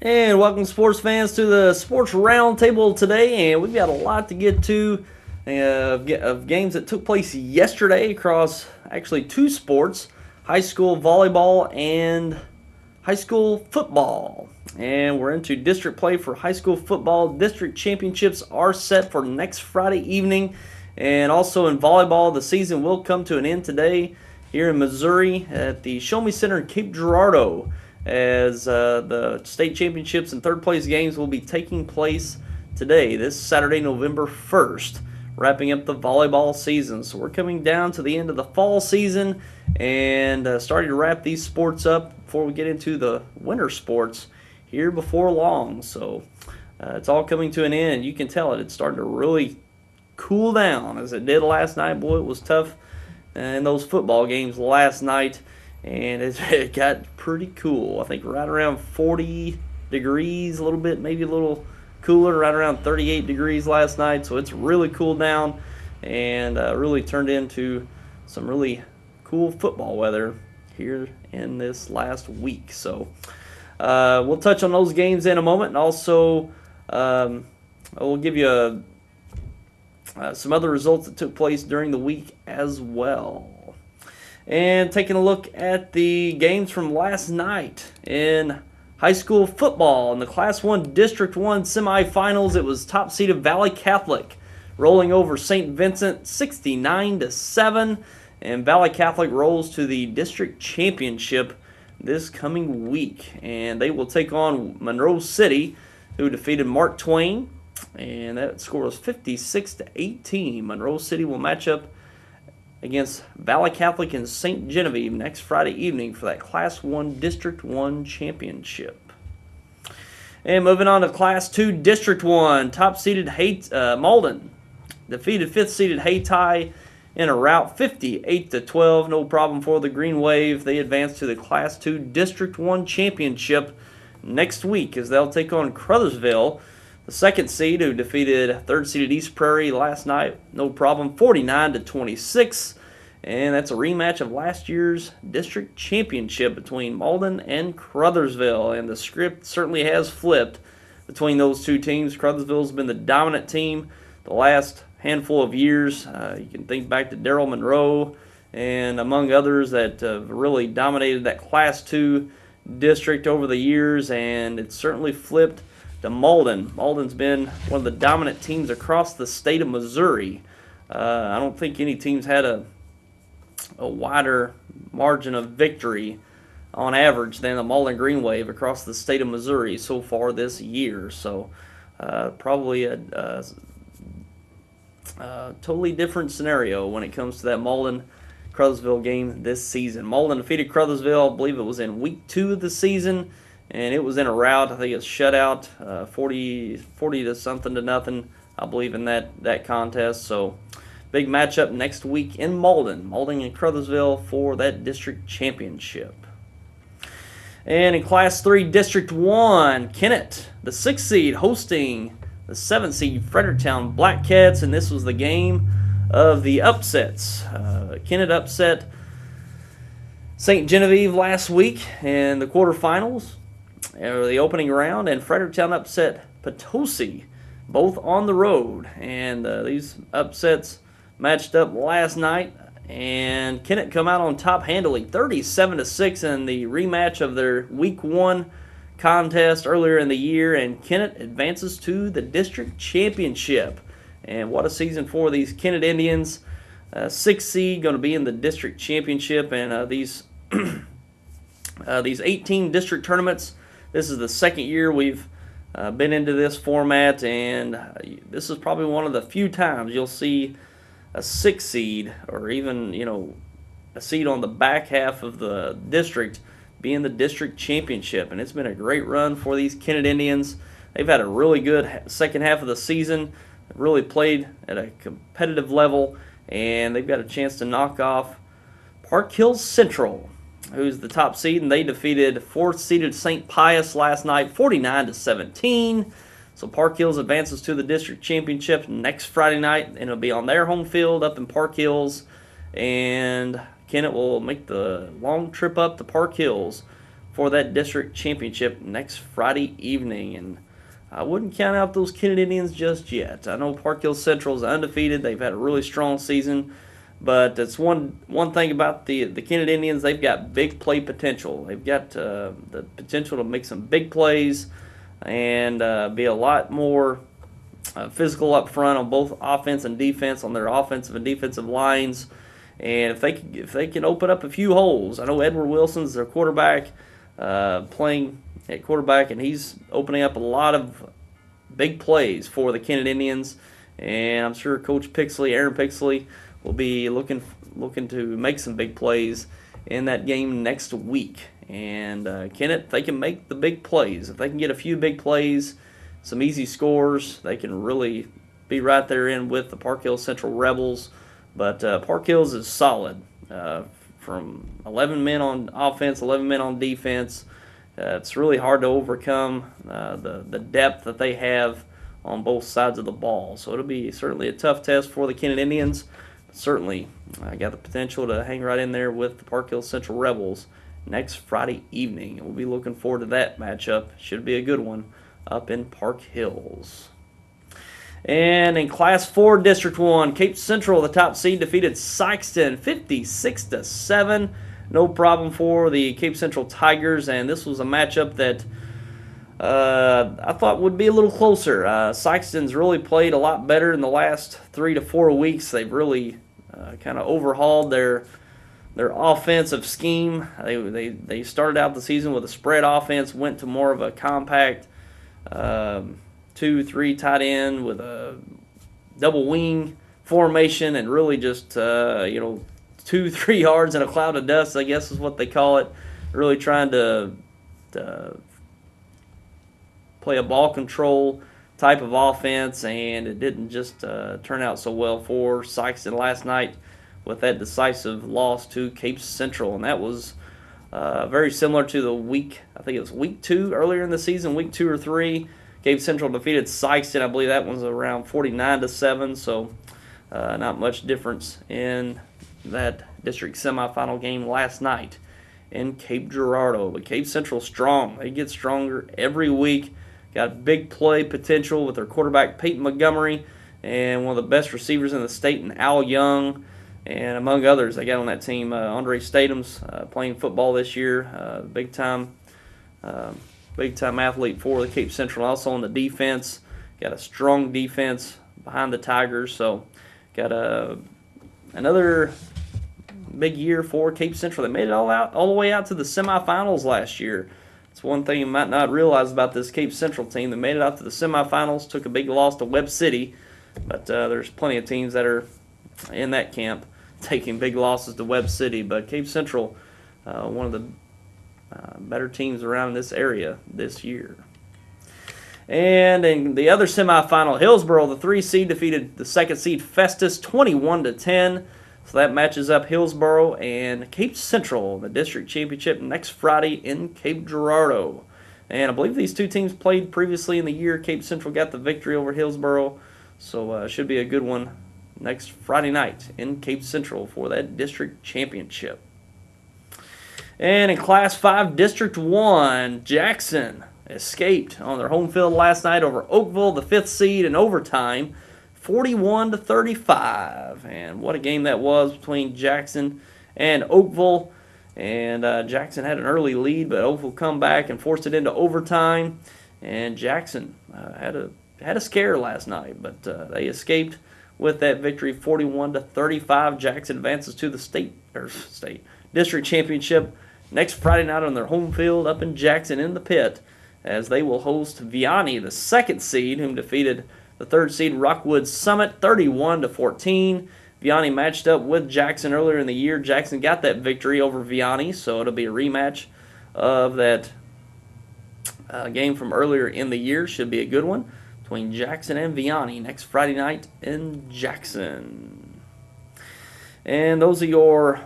And welcome, sports fans, to the Sports Roundtable today. And we've got a lot to get to of games that took place yesterday across actually two sports: high school volleyball and high school football. And we're into district play for high school football. District championships are set for next Friday evening. And also in volleyball, the season will come to an end today here in Missouri at the Show Me Center in Cape Girardeau, as the state championships and third place games will be taking place today, this Saturday, November 1st, wrapping up the volleyball season. So we're coming down to the end of the fall season and starting to wrap these sports up before we get into the winter sports here before long. So it's all coming to an end. You can tell it's starting to really cool down as it did last night. Boy, it was tough in those football games last night. And it got pretty cool. I think right around 40 degrees, a little bit, maybe a little cooler, right around 38 degrees last night. So it's really cooled down and really turned into some really cool football weather here in this last week. So we'll touch on those games in a moment. And also we'll give you some other results that took place during the week as well. And taking a look at the games from last night in high school football in the Class 1 District 1 semifinals, it was top-seeded Valley Catholic rolling over St. Vincent 69-7, and Valley Catholic rolls to the district championship this coming week, and they will take on Monroe City, who defeated Mark Twain, and that score was 56-18. Monroe City will match up against Valley Catholic and St. Genevieve next Friday evening for that Class 1 District 1 championship. And moving on to Class 2 District 1, top-seeded Malden defeated 5th-seeded Hayti in a rout 58-12. No problem for the Green Wave. They advance to the Class 2 District 1 championship next week as they'll take on Crothersville, the second seed, who defeated third-seeded East Prairie last night, no problem, 49-26. And that's a rematch of last year's district championship between Malden and Crothersville. And the script certainly has flipped between those two teams. Crothersville's been the dominant team the last handful of years. You can think back to Darrell Monroe and among others that have really dominated that Class 2 district over the years. And it's certainly flipped to Malden. Malden's been one of the dominant teams across the state of Missouri. I don't think any team's had a wider margin of victory on average than the Malden Green Wave across the state of Missouri so far this year. So probably a totally different scenario when it comes to that Malden-Crothersville game this season. Malden defeated Crothersville, I believe it was in week 2 of the season, and it was in a rout. I think it's shutout, 40 to something to nothing, I believe, in that contest. So big matchup next week in Malden and Crothersville for that district championship. And in Class 3 District 1, Kennett, the 6th seed, hosting the 7th seed Fredericktown Black Cats, and this was the game of the upsets. Kennett upset St. Genevieve last week in the quarterfinals, or the opening round, and Fredericktown upset Potosi, both on the road. And these upsets matched up last night, and Kennett come out on top handily, 37-6 in the rematch of their Week 1 contest earlier in the year, and Kennett advances to the district championship. And what a season for these Kennett Indians. 6th seed going to be in the district championship, and these 18 district tournaments, this is the second year we've been into this format, and this is probably one of the few times you'll see a 6th seed, or even a seed on the back half of the district, be in the district championship. And it's been a great run for these Kennett Indians. They've had a really good second half of the season, really played at a competitive level, and they've got a chance to knock off Park Hills Central, who's the top seed, and they defeated 4th-seeded St. Pius last night, 49-17. So Park Hills advances to the district championship next Friday night, and it'll be on their home field up in Park Hills. And Kennett will make the long trip up to Park Hills for that district championship next Friday evening. And I wouldn't count out those Kennedy Indians just yet. I know Park Hill Central is undefeated. They've had a really strong season. But it's one thing about the Kennedy Indians, they've got big play potential. They've got the potential to make some big plays and be a lot more physical up front on both offense and defense, on their offensive and defensive lines. And if they can open up a few holes, I know Edward Wilson's their quarterback, playing at quarterback, and he's opening up a lot of big plays for the Kennedy Indians. And I'm sure Coach Pixley, Aaron Pixley, will be looking to make some big plays in that game next week. And if they can make the big plays, if they can get a few big plays, some easy scores, they can really be right there in with the Park Hill Central Rebels. But Park Hills is solid, from 11 men on offense, 11 men on defense. It's really hard to overcome the depth that they have on both sides of the ball. So it'll be certainly a tough test for the Kennedy Indians. Certainly, I got the potential to hang right in there with the Park Hill Central Rebels next Friday evening. We'll be looking forward to that matchup. Should be a good one up in Park Hills. And in Class 4, District 1, Cape Central, the top seed, defeated Sykeston 56-7. No problem for the Cape Central Tigers, and this was a matchup that I thought would be a little closer. Sykeston's really played a lot better in the last 3 to 4 weeks. They've really kind of overhauled their offensive scheme. They started out the season with a spread offense, went to more of a compact 2-3 tight end with a double wing formation, and really just 2-3 yards in a cloud of dust, I guess is what they call it. Really trying to play a ball control type of offense, and it didn't just turn out so well for Sykeston last night with that decisive loss to Cape Central. And that was very similar to the week, I think it was week 2 earlier in the season, week 2 or 3. Cape Central defeated Sykeston. I believe that one was around 49-7, so not much difference in that district semifinal game last night in Cape Girardeau. But Cape Central strong. They get stronger every week. Got big play potential with their quarterback Peyton Montgomery and one of the best receivers in the state in Al Young. And among others, they got on that team Andre Statham's playing football this year, big time athlete for the Cape Central. Also on the defense, got a strong defense behind the Tigers. So got another big year for Cape Central. They made it all the way out to the semifinals last year. It's one thing you might not realize about this Cape Central team. They made it out to the semifinals, took a big loss to Webb City, but there's plenty of teams that are in that camp taking big losses to Webb City. But Cape Central, one of the better teams around this area this year. And in the other semifinal, Hillsboro, the 3 seed, defeated the 2nd seed Festus 21-10. So that matches up Hillsboro and Cape Central, the district championship next Friday in Cape Girardeau. And I believe these two teams played previously in the year. Cape Central got the victory over Hillsboro, so should be a good one next Friday night in Cape Central for that district championship. And in Class 5, District 1, Jackson escaped on their home field last night over Oakville, the 5th seed, in overtime, 41-35. And what a game that was between Jackson and Oakville. And Jackson had an early lead, but Oakville come back and forced it into overtime. And Jackson had a scare last night, but they escaped with that victory, 41-35. Jackson advances to the district championship next Friday night on their home field up in Jackson in the pit, as they will host Vianney, the 2nd seed, whom defeated the 3rd seed Rockwood Summit 31-14. Vianney matched up with Jackson earlier in the year. Jackson got that victory over Vianney, so it'll be a rematch of that game from earlier in the year. Should be a good one between Jackson and Vianney next Friday night in Jackson. And those are your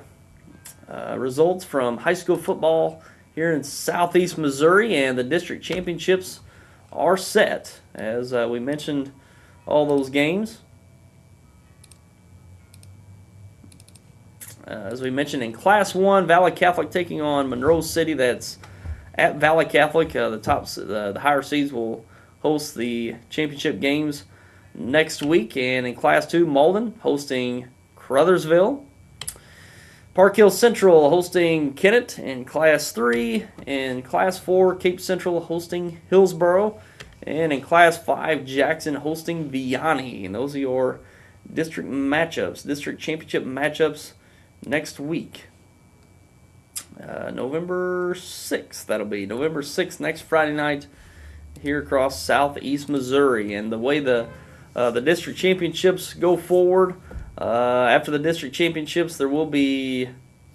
results from high school football here in Southeast Missouri, and the district championships are set. As we mentioned, all those games. As we mentioned in Class 1, Valley Catholic taking on Monroe City. That's at Valley Catholic. The higher seeds will host the championship games next week. And in Class 2, Malden hosting Crothersville. Park Hill Central hosting Kennett in Class 3. In Class 4, Cape Central hosting Hillsboro. And in Class 5, Jackson hosting Vianney. And those are your district matchups, district championship matchups next week. November 6th, that'll be November 6th, next Friday night here across southeast Missouri. And the way the district championships go forward, after the district championships, there will be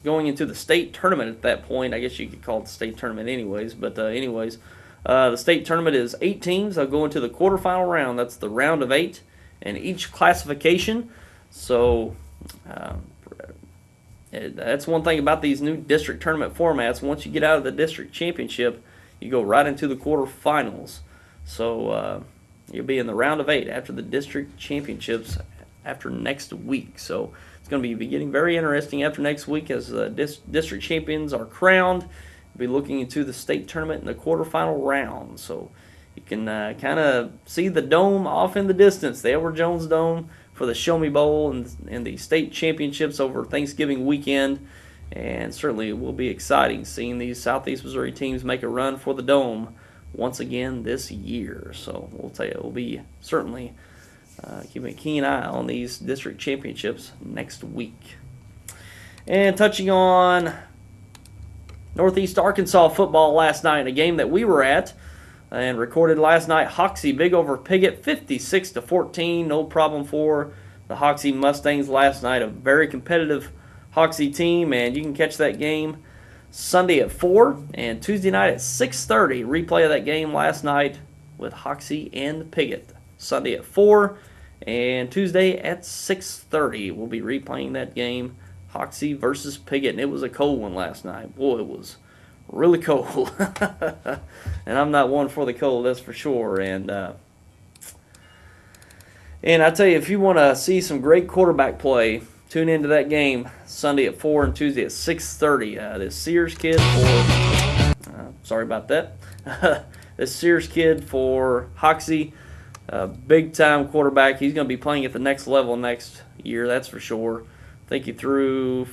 going into the state tournament at that point. I guess you could call it the state tournament anyways. But the state tournament is 8 teams. They'll go into the quarterfinal round. That's the round of 8 in each classification. So that's one thing about these new district tournament formats. Once you get out of the district championship, you go right into the quarterfinals. So you'll be in the round of 8 after the district championships after next week. So it's going to be getting very interesting after next week as the district champions are crowned. We'll be looking into the state tournament in the quarterfinal round. So you can kind of see the dome off in the distance, the Edward Jones Dome, for the Show Me Bowl and the state championships over Thanksgiving weekend. And certainly it will be exciting seeing these Southeast Missouri teams make a run for the Dome once again this year. So we'll tell you, we'll be certainly keeping a keen eye on these district championships next week. And touching on Northeast Arkansas football last night, a game that we were at and recorded last night. Hoxie big over Piggott, 56-14. No problem for the Hoxie Mustangs last night. A very competitive Hoxie team, and you can catch that game Sunday at 4 and Tuesday night at 6:30. Replay of that game last night with Hoxie and Piggott. Sunday at 4 and Tuesday at 6:30. We'll be replaying that game, Hoxie versus Piggott, and it was a cold one last night. Boy, it was really cold. And I'm not one for the cold, that's for sure. And I tell you, if you want to see some great quarterback play, tune into that game Sunday at 4 and Tuesday at 6:30. This Sears kid for sorry about that. This Sears kid for Hoxie, big time quarterback. He's going to be playing at the next level next year, that's for sure. I think he threw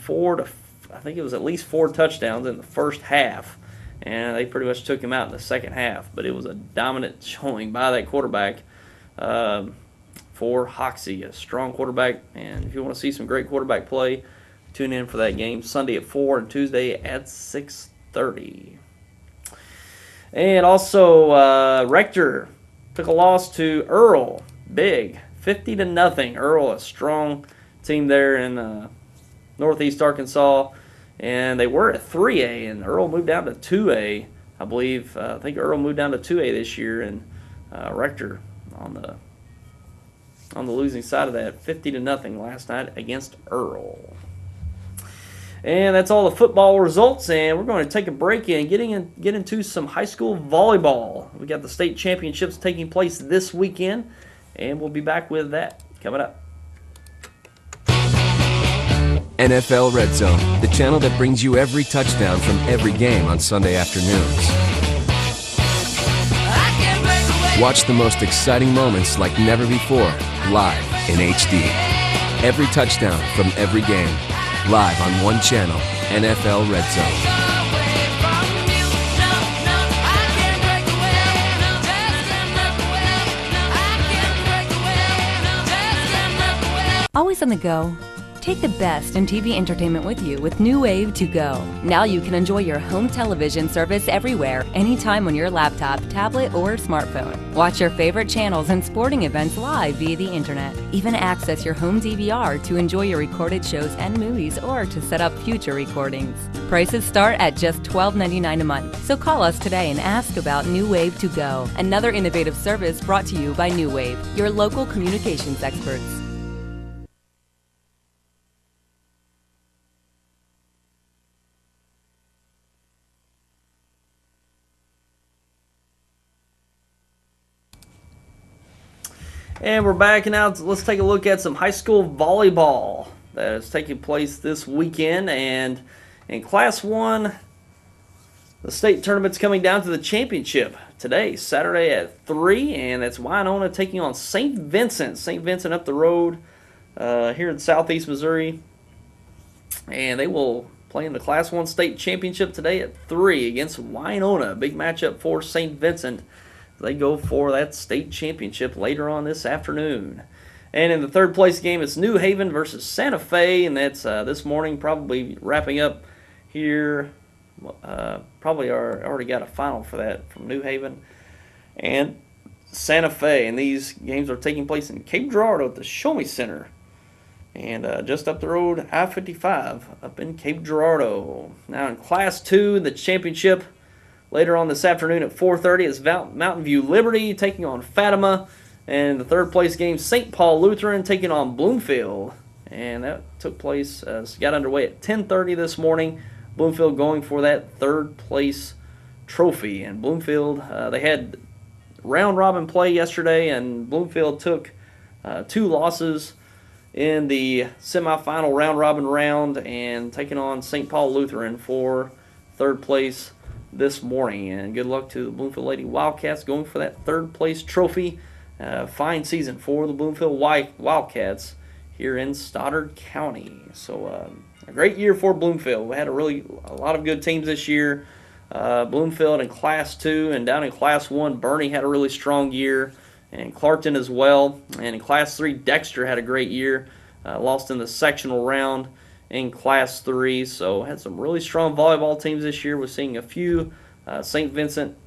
it was at least 4 touchdowns in the first half, and they pretty much took him out in the second half. But it was a dominant showing by that quarterback for Hoxie, a strong quarterback. And if you want to see some great quarterback play, tune in for that game Sunday at 4 and Tuesday at 6:30. And also, Rector took a loss to Earl, big, 50-0. Earl, a strong team there in Northeast Arkansas, and they were at 3A, and Earl moved down to 2A, I believe. I think Earl moved down to 2A this year, and Rector on the losing side of that, 50-0 last night against Earl. And that's all the football results, and we're going to take a break and get into some high school volleyball. We got the state championships taking place this weekend, and we'll be back with that coming up. NFL Red Zone, the channel that brings you every touchdown from every game on Sunday afternoons. Watch the most exciting moments like never before, live in HD. Every touchdown from every game, live on one channel, NFL Red Zone. Always on the go? Take the best in TV entertainment with you with New Wave to Go. Now you can enjoy your home television service everywhere, anytime on your laptop, tablet, or smartphone. Watch your favorite channels and sporting events live via the internet. Even access your home DVR to enjoy your recorded shows and movies or to set up future recordings. Prices start at just $12.99 a month. So call us today and ask about New Wave to Go. Another innovative service brought to you by New Wave, your local communications experts. And we're back, and now let's take a look at some high school volleyball that is taking place this weekend. And in Class 1, The state tournament's coming down to the championship today, Saturday at 3, and that's Winona taking on St. Vincent. St. Vincent up the road here in southeast Missouri, and they will play in the Class 1 state championship today at 3 against Winona. Big matchup for St. Vincent. They go for that state championship later on this afternoon. And in the third place game, it's New Haven versus Santa Fe, and that's this morning, probably wrapping up here. Probably already got a final for that from New Haven and Santa Fe. And these games are taking place in Cape Girardeau at the Show Me Center. And just up the road, I-55 up in Cape Girardeau. Now in Class 2, the championship later on this afternoon at 4:30 is Mountain View Liberty taking on Fatima. And the third place game, St. Paul Lutheran taking on Bloomfield. And that took place, got underway at 10:30 this morning. Bloomfield going for that third place trophy. And Bloomfield, they had round robin play yesterday, and Bloomfield took 2 losses in the semifinal round robin round, and taking on St. Paul Lutheran for third place this morning. And good luck to the Bloomfield Lady Wildcats going for that third place trophy. Fine season for the Bloomfield Wildcats here in Stoddard County. So a great year for Bloomfield. We had a lot of good teams this year. Bloomfield in Class 2, and down in Class 1, Bernie had a really strong year, and Clarkton as well. And in Class 3, Dexter had a great year. Lost in the sectional round in Class 3. So had some really strong volleyball teams this year. We're seeing a few. St. Vincent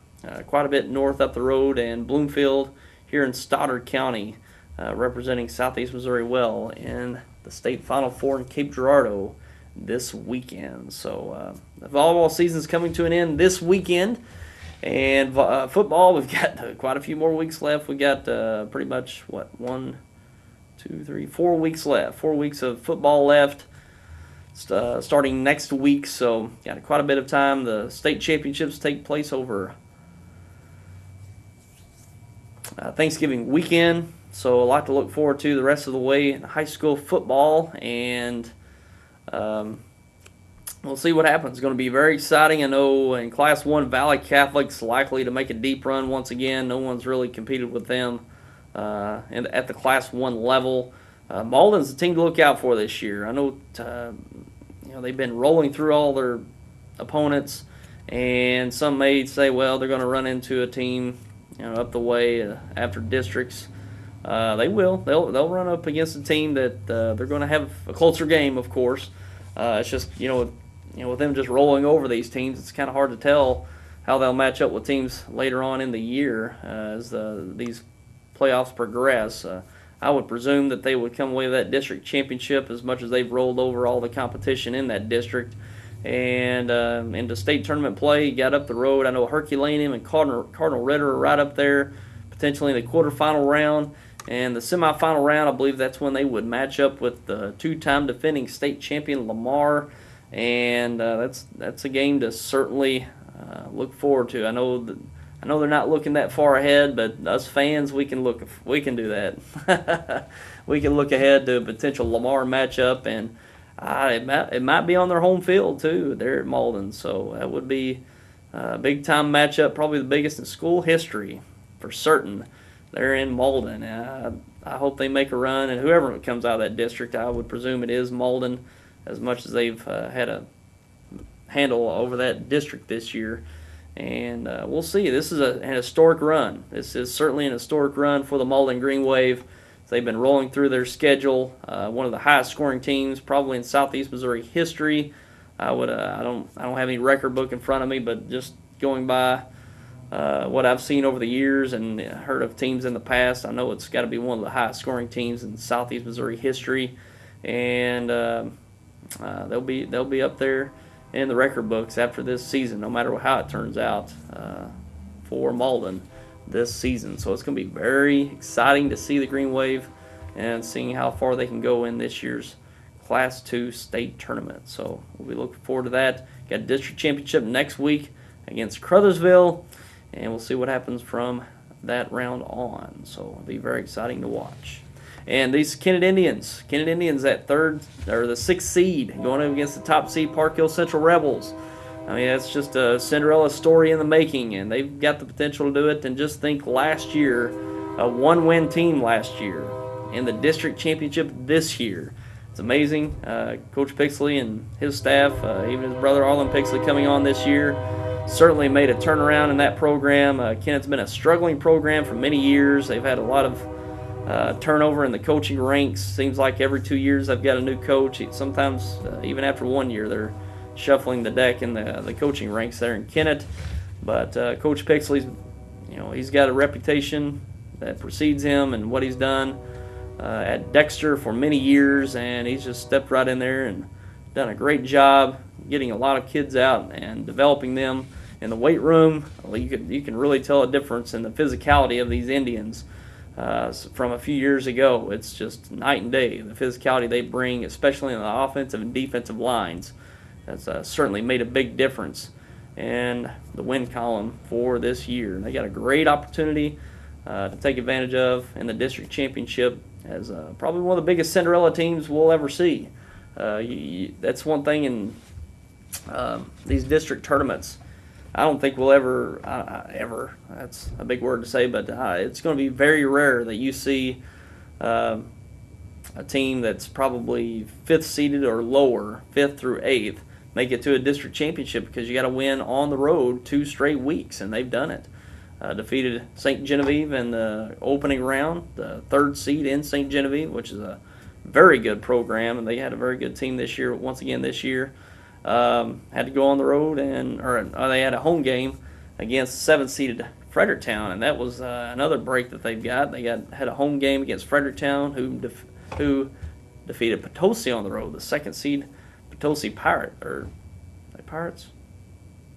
quite a bit north up the road, and Bloomfield here in Stoddard County representing southeast Missouri well in the state Final Four in Cape Girardeau this weekend. So the volleyball season's coming to an end this weekend. And football, we've got quite a few more weeks left. We got pretty much, 4 weeks left. 4 weeks of football left starting next week. So got quite a bit of time. The state championships take place over Thanksgiving weekend. So a lot to look forward to the rest of the way in high school football. And we'll see what happens. It's going to be very exciting. I know in Class 1, Valley Catholic's likely to make a deep run once again. No one's really competed with them at the Class 1 level. Malden's the team to look out for this year. I know they've been rolling through all their opponents, and some may say, well, they're going to run into a team up the way after districts. They will. They'll run up against a team that they're going to have a closer game, of course. It's just, with them just rolling over these teams, it's kind of hard to tell how they'll match up with teams later on in the year as these playoffs progress. I would presume that they would come away with that district championship as much as they've rolled over all the competition in that district. And into state tournament play, got up the road. I know Herculaneum and Cardinal Ritter are right up there, potentially in the quarterfinal round. And the semifinal round, I believe that's when they would match up with the 2-time defending state champion Lamar. And that's a game to certainly look forward to. I know they're not looking that far ahead, but us fans, we can do that. We can look ahead to a potential Lamar matchup, and it might be on their home field too. They're at Malden, so that would be a big time matchup, probably the biggest in school history for certain. They're in Malden. I hope they make a run, and whoever comes out of that district, I would presume it is Malden, as much as they've had a handle over that district this year. And we'll see. This is an historic run. This is certainly an historic run for the Malden Green Wave. They've been rolling through their schedule. One of the highest scoring teams probably in Southeast Missouri history. I don't have any record book in front of me, but just going by what I've seen over the years and heard of teams in the past, I know it's got to be one of the highest scoring teams in Southeast Missouri history. And they'll be up there in the record books after this season, no matter how it turns out for Malden this season. So it's going to be very exciting to see the Green Wave and seeing how far they can go in this year's Class 2 state tournament. So we'll be looking forward to that. Got a district championship next week against Crothersville, and we'll see what happens from that round on. So it'll be very exciting to watch. And these Kennett Indians at the 6th seed, going up against the top seed Park Hill Central Rebels. I mean, that's just a Cinderella story in the making, and they've got the potential to do it. And just think last year, a one-win team last year in the district championship this year. It's amazing. Coach Pixley and his staff, even his brother Arlen Pixley coming on this year, certainly made a turnaround in that program. Kennett's been a struggling program for many years. They've had a lot of turnover in the coaching ranks. Seems like every 2 years they've got a new coach. Sometimes even after 1 year they're shuffling the deck in the coaching ranks there in Kennett. But Coach Pixley's, he's got a reputation that precedes him and what he's done at Dexter for many years, and he's just stepped right in there and done a great job getting a lot of kids out and developing them in the weight room. You can really tell a difference in the physicality of these Indians from a few years ago. It's just night and day, the physicality they bring, especially in the offensive and defensive lines. That's certainly made a big difference in the win column for this year. And they got a great opportunity to take advantage of in the district championship as probably one of the biggest Cinderella teams we'll ever see. That's one thing in these district tournaments. I don't think we'll ever, that's a big word to say, but it's going to be very rare that you see a team that's probably 5th seeded or lower, 5th through 8th, make it to a district championship, because you got to win on the road 2 straight weeks, and they've done it. Defeated St. Genevieve in the opening round, the 3rd seed in St. Genevieve, which is a very good program, and they had a very good team this year. Once again this year, had to go on the road, or they had a home game against 7th-seeded Fredericktown, and that was another break that they've got. They had a home game against Fredericktown, who defeated Potosi on the road, the 2nd seed Potosi Pirates.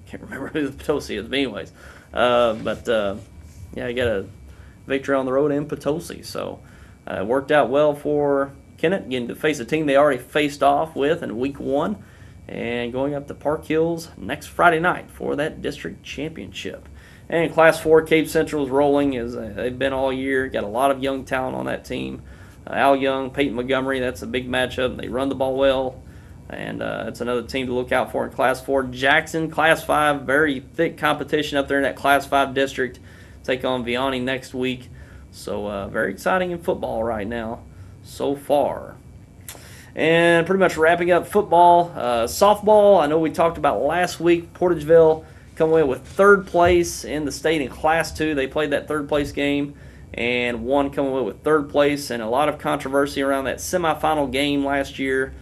Can't remember who the Potosi is, but anyways. Yeah, you got a victory on the road in Potosi. So it worked out well for Kennett, getting to face a team they already faced off with in week 1, and going up to Park Hills next Friday night for that district championship. And in Class 4, Cape Central is rolling as they've been all year. Got a lot of young talent on that team. Al Young, Peyton Montgomery, that's a big matchup. They run the ball well. And it's another team to look out for in Class 4. Jackson, Class 5, very thick competition up there in that Class 5 district. Take on Vianney next week. So very exciting in football right now so far. And pretty much wrapping up football. Softball, I know we talked about last week. Portageville come away with 3rd place in the state in Class 2. They played that 3rd place game and won, coming away with 3rd place. And a lot of controversy around that semifinal game last year.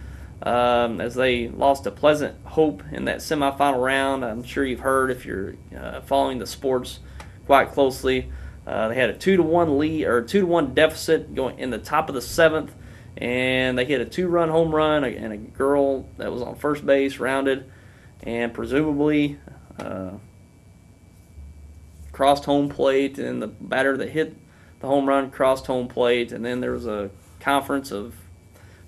As they lost to Pleasant Hope in that semifinal round. I'm sure you've heard if you're following the sports quite closely. They had a 2-1 lead, or 2-1 deficit going in the top of the 7th, and they hit a 2-run home run, and a girl that was on first base rounded, and presumably crossed home plate, and the batter that hit the home run crossed home plate, and then there was a conference of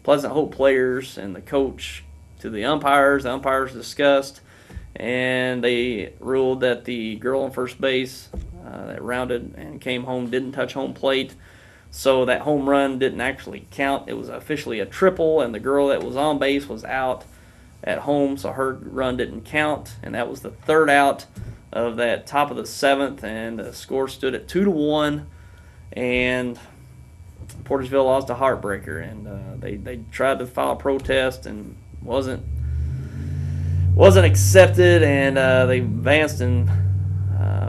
Pleasant Hope players and the coach to the umpires. The umpires discussed, and they ruled that the girl on first base that rounded and came home didn't touch home plate, so that home run didn't actually count. It was officially a triple, and the girl that was on base was out at home, so her run didn't count, and that was the 3rd out of that top of the 7th, and the score stood at 2-1, and Portageville lost a heartbreaker, and they tried to file a protest and wasn't accepted, and they advanced and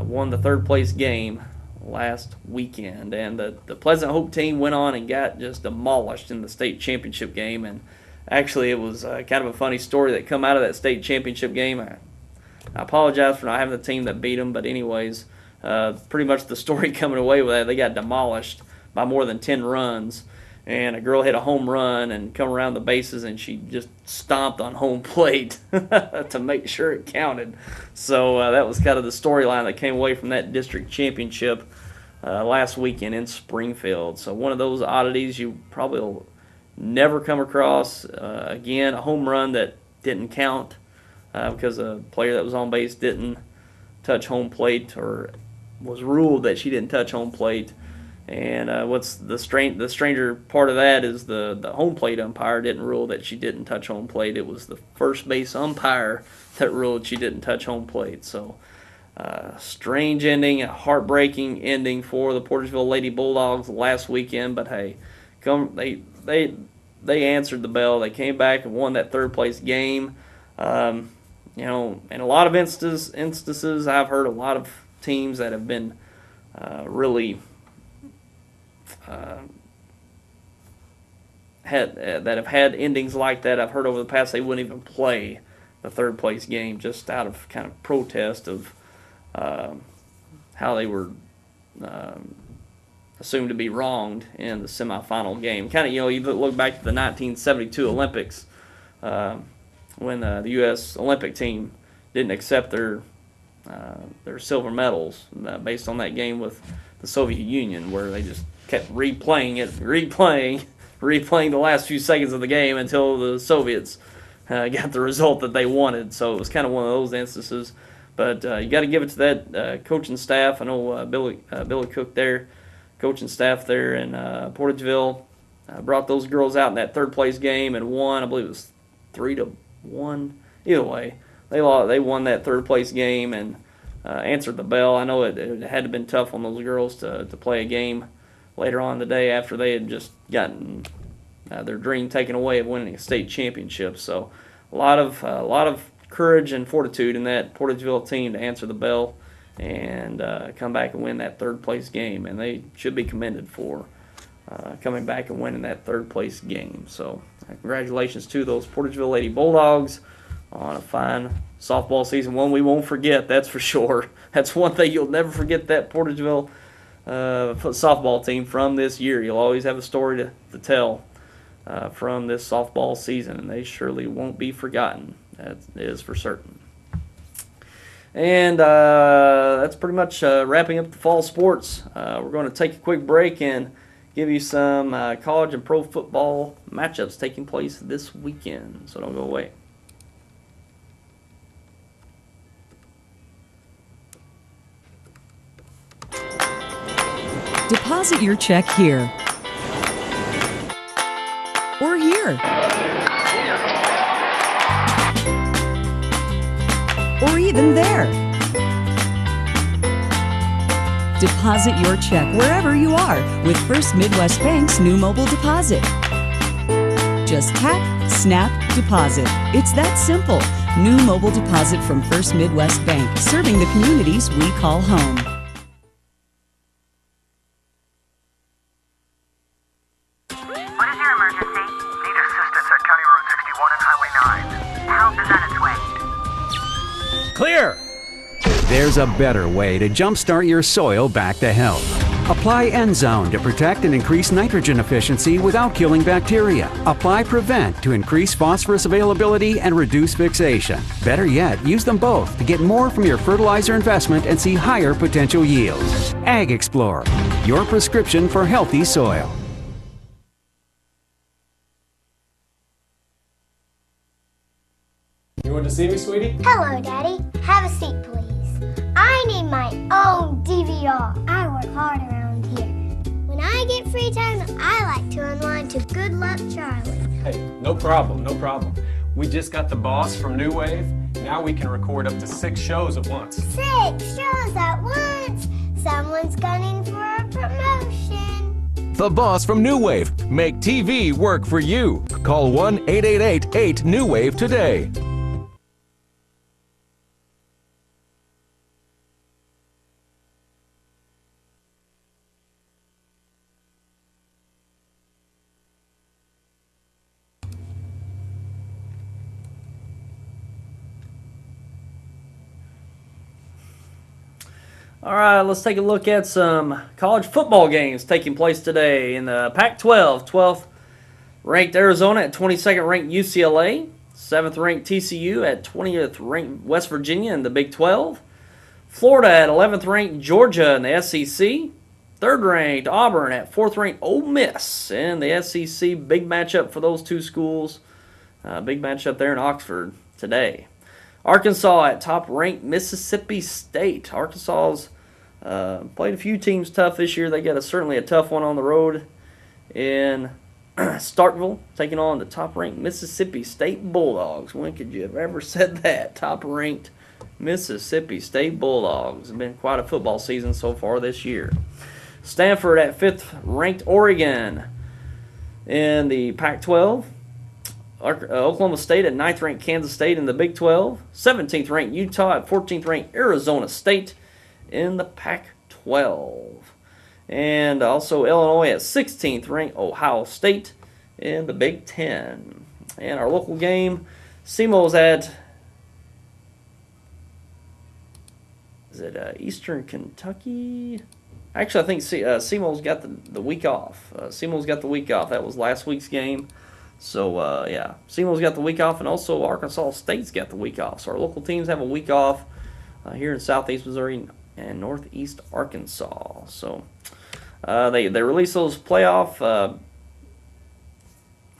won the 3rd place game last weekend. And the Pleasant Hope team went on and got just demolished in the state championship game. And actually, it was kind of a funny story that come out of that state championship game. I apologize for not having the team that beat them, but anyways, pretty much the story coming away with that, they got demolished by more than 10 runs, and a girl hit a home run and come around the bases, and she just stomped on home plate to make sure it counted. So that was kind of the storyline that came away from that district championship last weekend in Springfield. So one of those oddities you probably will never come across again, a home run that didn't count because a player that was on base didn't touch home plate, or was ruled that she didn't touch home plate. And what's the stranger part of that is the home plate umpire didn't rule that she didn't touch home plate. It was the first base umpire that ruled she didn't touch home plate. So strange ending, a heartbreaking ending for the Porterville Lady Bulldogs last weekend. But hey, they answered the bell. They came back and won that third place game. In a lot of instances, I've heard a lot of teams that have been really that have had endings like that. I've heard over the past they wouldn't even play the third place game just out of kind of protest of how they were assumed to be wronged in the semifinal game. Kind of, you look back to the 1972 Olympics when the U.S. Olympic team didn't accept their silver medals based on that game with the Soviet Union, where they just kept replaying the last few seconds of the game until the Soviets got the result that they wanted. So it was kind of one of those instances. But you got to give it to that coaching staff. I know Billy Cook there, coaching staff there in Portageville, brought those girls out in that third place game and won. I believe it was 3-1. Either way, they won that third place game and answered the bell. I know it had to have been tough on those girls to play a game later on in the day after they had just gotten their dream taken away of winning a state championship. So a lot of courage and fortitude in that Portageville team to answer the bell and come back and win that third place game, and they should be commended for coming back and winning that third place game. So congratulations to those Portageville Lady Bulldogs on a fine softball season, one we won't forget, that's for sure. That's one thing you'll never forget, that Portageville softball team from this year. You'll always have a story to tell from this softball season, and they surely won't be forgotten. That is for certain. And that's pretty much wrapping up the fall sports. We're going to take a quick break and give you some college and pro football matchups taking place this weekend, so don't go away. Deposit your check here or here or even there. Deposit your check wherever you are with First Midwest Bank's new mobile deposit. Just tap, snap, deposit. It's that simple. New mobile deposit from First Midwest Bank, serving the communities we call home. What is your emergency? Need assistance at County Road 61 and Highway 9. Help is on its way. Clear! There's a better way to jumpstart your soil back to health. Apply Endzone to protect and increase nitrogen efficiency without killing bacteria. Apply Prevent to increase phosphorus availability and reduce fixation. Better yet, use them both to get more from your fertilizer investment and see higher potential yields. Ag Explorer, your prescription for healthy soil. You want to see me, sweetie? Hello, Daddy. Have a seat, please. I need my own DVR. I work hard around here. When I get free time, I like to unwind to Good Luck Charlie. Hey, no problem, no problem. We just got the boss from New Wave. Now we can record up to 6 shows at once. 6 shows at once? Someone's gunning for a promotion. The boss from New Wave. Make TV work for you. Call 1-888-8-NEW-WAVE today. All right, let's take a look at some college football games taking place today in the Pac-12. 12th ranked Arizona at 22nd ranked UCLA. 7th ranked TCU at 20th ranked West Virginia in the Big 12. Florida at 11th ranked Georgia in the SEC. 3rd ranked Auburn at 4th ranked Ole Miss in the SEC. Big matchup for those two schools. Big matchup there in Oxford today. Arkansas at top ranked Mississippi State. Arkansas's Played a few teams tough this year. They got certainly a tough one on the road in Starkville, taking on the top-ranked Mississippi State Bulldogs. When could you have ever said that? Top-ranked Mississippi State Bulldogs. It's been quite a football season so far this year. Stanford at 5th-ranked Oregon in the Pac-12. Oklahoma State at 9th-ranked Kansas State in the Big 12. 17th-ranked Utah at 14th-ranked Arizona State in the Pac-12. And also Illinois at 16th-ranked Ohio State in the Big 10. And our local game, SEMO's at Eastern Kentucky? Actually, I think SEMO's got the week off. SEMO's got the week off. That was last week's game. So, yeah, SEMO's got the week off, and also Arkansas State's got the week off. So our local teams have a week off here in southeast Missouri and northeast Arkansas. So they release those playoff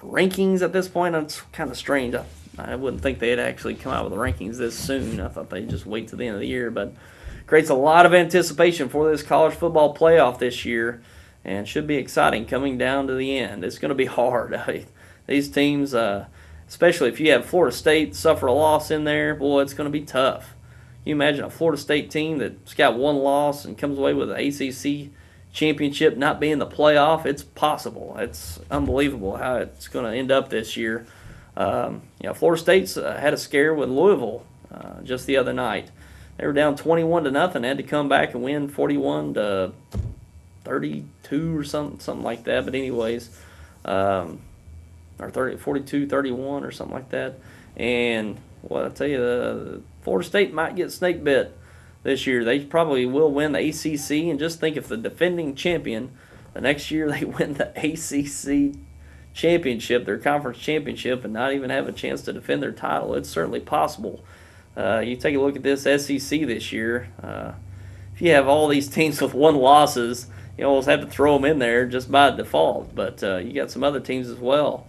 rankings at this point. It's kind of strange. I wouldn't think they'd actually come out with the rankings this soon. I thought they'd just wait to the end of the year, but creates a lot of anticipation for this college football playoff this year, and should be exciting coming down to the end. It's going to be hard. These teams, especially if you have Florida State suffer a loss in there, boy, it's going to be tough. Can you imagine a Florida State team that's got one loss and comes away with an ACC championship not being the playoff? It's possible. It's unbelievable how it's going to end up this year. Florida State's had a scare with Louisville just the other night. They were down 21-0, had to come back and win 41-32 or something like that. But anyways, or 42-31 or something like that. And well, I tell you, Florida State might get snake bit this year. They probably will win the ACC. And just think, if the defending champion, the next year they win the ACC championship, their conference championship, and not even have a chance to defend their title. It's certainly possible. You take a look at this SEC this year. If you have all these teams with one losses, you almost have to throw them in there just by default. But you got some other teams as well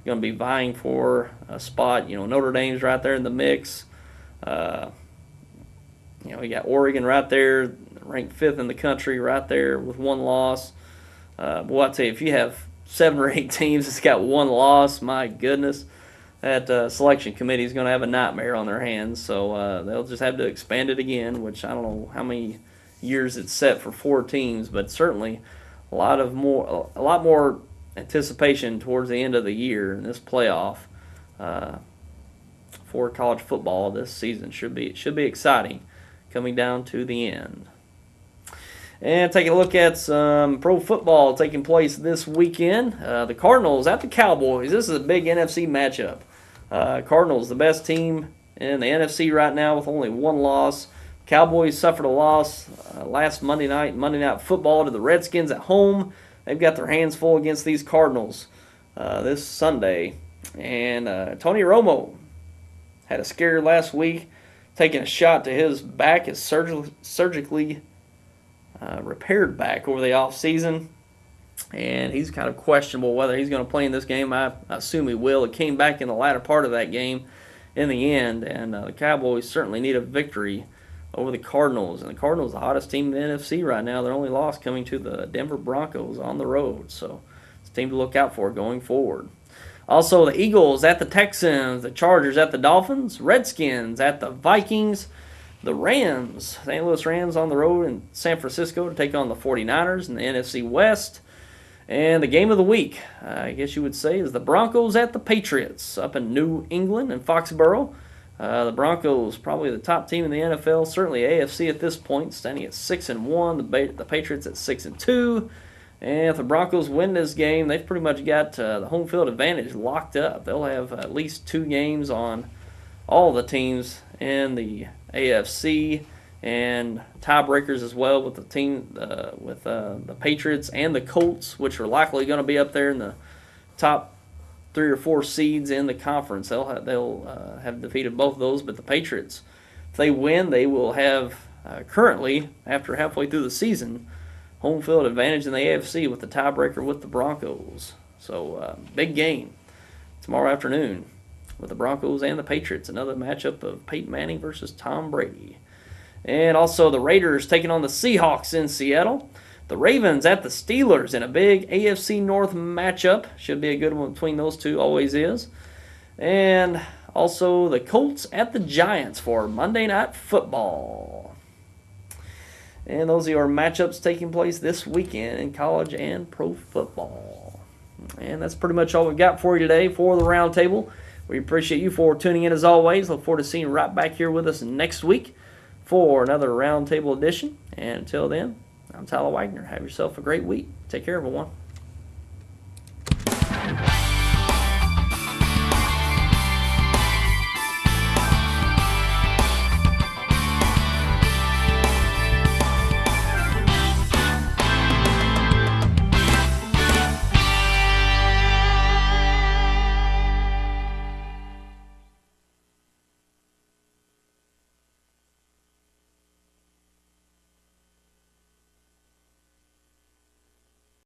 going to be vying for a spot. Notre Dame's right there in the mix. We got Oregon right there, ranked 5th in the country, right there with one loss. Boy, I tell you, if you have 7 or 8 teams that's got one loss, my goodness, that selection committee is going to have a nightmare on their hands. So they'll just have to expand it again, which I don't know how many years it's set for 4 teams, but certainly a lot more anticipation towards the end of the year in this playoff for college football this season. It should be exciting coming down to the end. And taking a look at some pro football taking place this weekend. The Cardinals at the Cowboys. This is a big NFC matchup. Cardinals, the best team in the NFC right now with only one loss. Cowboys suffered a loss last Monday Night Football to the Redskins at home. They've got their hands full against these Cardinals this Sunday. And Tony Romo had a scare last week, taking a shot to his back, his surgically repaired back over the offseason. And he's kind of questionable whether he's going to play in this game. I assume he will. It came back in the latter part of that game in the end. And the Cowboys certainly need a victory over the Cardinals. And the Cardinals, the hottest team in the NFC right now. Their only loss coming to the Denver Broncos on the road. So it's a team to look out for going forward. Also, the Eagles at the Texans, the Chargers at the Dolphins, Redskins at the Vikings, the Rams, St. Louis Rams on the road in San Francisco to take on the 49ers in the NFC West. And the game of the week, I guess you would say, is the Broncos at the Patriots up in New England in Foxborough. The Broncos, probably the top team in the NFL, certainly AFC at this point, standing at 6-1. The Patriots at 6-2. And if the Broncos win this game, they've pretty much got the home field advantage locked up. They'll have at least 2 games on all the teams in the AFC, and tiebreakers as well with the team with the Patriots and the Colts, which are likely going to be up there in the top 3 or 4 seeds in the conference. They'll have defeated both of those, but the Patriots, if they win, they will have currently, after halfway through the season, home field advantage in the AFC with the tiebreaker with the Broncos. So big game tomorrow afternoon with the Broncos and the Patriots. Another matchup of Peyton Manning versus Tom Brady. And also the Raiders taking on the Seahawks in Seattle. The Ravens at the Steelers in a big AFC North matchup. Should be a good one between those two, always is. And also the Colts at the Giants for Monday Night Football. And those are your matchups taking place this weekend in college and pro football. And that's pretty much all we've got for you today for the Roundtable. We appreciate you for tuning in as always. Look forward to seeing you right back here with us next week for another Roundtable edition. And until then, I'm Tyler Wagner. Have yourself a great week. Take care, everyone.